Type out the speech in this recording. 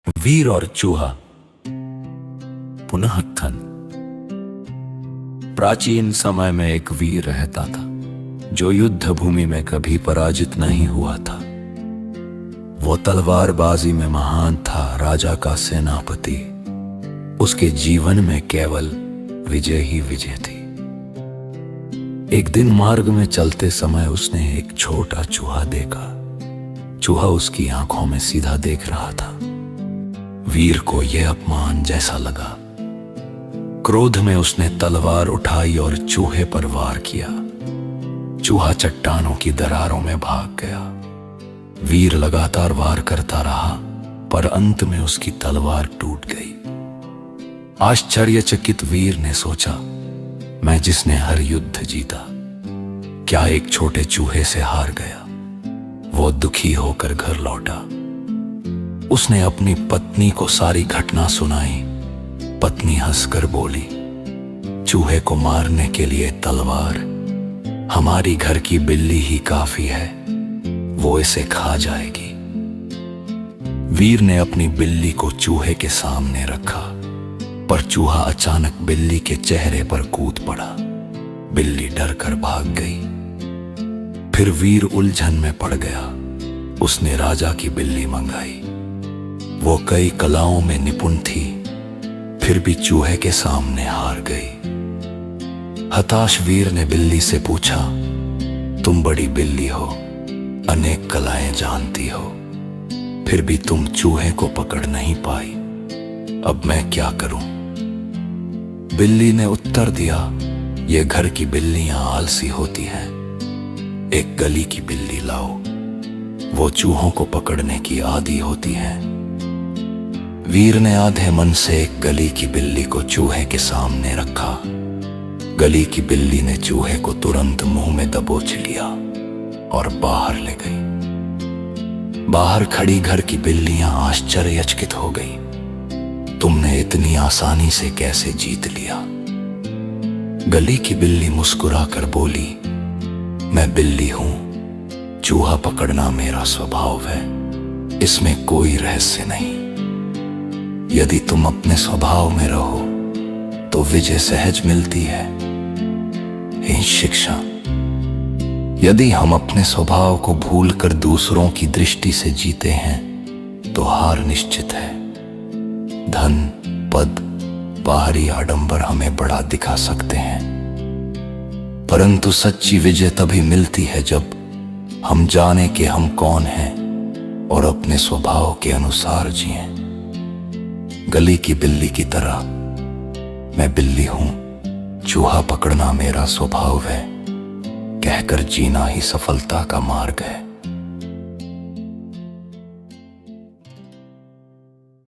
वीर और चूहा पुनरुत्थान। प्राचीन समय में एक वीर रहता था जो युद्ध भूमि में कभी पराजित नहीं हुआ था। वो तलवारबाजी में महान था, राजा का सेनापति। उसके जीवन में केवल विजय ही विजय थी। एक दिन मार्ग में चलते समय उसने एक छोटा चूहा देखा। चूहा उसकी आंखों में सीधा देख रहा था। वीर को यह अपमान जैसा लगा। क्रोध में उसने तलवार उठाई और चूहे पर वार किया। चूहा चट्टानों की दरारों में भाग गया। वीर लगातार वार करता रहा, पर अंत में उसकी तलवार टूट गई। आश्चर्यचकित वीर ने सोचा, मैं जिसने हर युद्ध जीता, क्या एक छोटे चूहे से हार गया। वो दुखी होकर घर लौटा। उसने अपनी पत्नी को सारी घटना सुनाई। पत्नी हंसकर बोली, चूहे को मारने के लिए तलवार, हमारी घर की बिल्ली ही काफी है, वो इसे खा जाएगी। वीर ने अपनी बिल्ली को चूहे के सामने रखा, पर चूहा अचानक बिल्ली के चेहरे पर कूद पड़ा। बिल्ली डरकर भाग गई। फिर वीर उलझन में पड़ गया। उसने राजा की बिल्ली मंगाई। वो कई कलाओं में निपुण थी, फिर भी चूहे के सामने हार गई। हताश वीर ने बिल्ली से पूछा, तुम बड़ी बिल्ली हो, अनेक कलाएं जानती हो, फिर भी तुम चूहे को पकड़ नहीं पाई, अब मैं क्या करूं। बिल्ली ने उत्तर दिया, ये घर की बिल्लियां आलसी होती हैं, एक गली की बिल्ली लाओ, वो चूहों को पकड़ने की आदी होती है। वीर ने आधे मन से एक गली की बिल्ली को चूहे के सामने रखा। गली की बिल्ली ने चूहे को तुरंत मुंह में दबोच लिया और बाहर ले गई। बाहर खड़ी घर की बिल्लियां आश्चर्यचकित हो गई। तुमने इतनी आसानी से कैसे जीत लिया। गली की बिल्ली मुस्कुराकर बोली, मैं बिल्ली हूं, चूहा पकड़ना मेरा स्वभाव है, इसमें कोई रहस्य नहीं। यदि तुम अपने स्वभाव में रहो तो विजय सहज मिलती है। यही शिक्षा, यदि हम अपने स्वभाव को भूलकर दूसरों की दृष्टि से जीते हैं तो हार निश्चित है। धन, पद, बाहरी आडंबर हमें बड़ा दिखा सकते हैं, परंतु सच्ची विजय तभी मिलती है जब हम जाने कि हम कौन हैं और अपने स्वभाव के अनुसार जिएं। गली की बिल्ली की तरह मैं बिल्ली हूं, चूहा पकड़ना मेरा स्वभाव है, कहकर जीना ही सफलता का मार्ग है।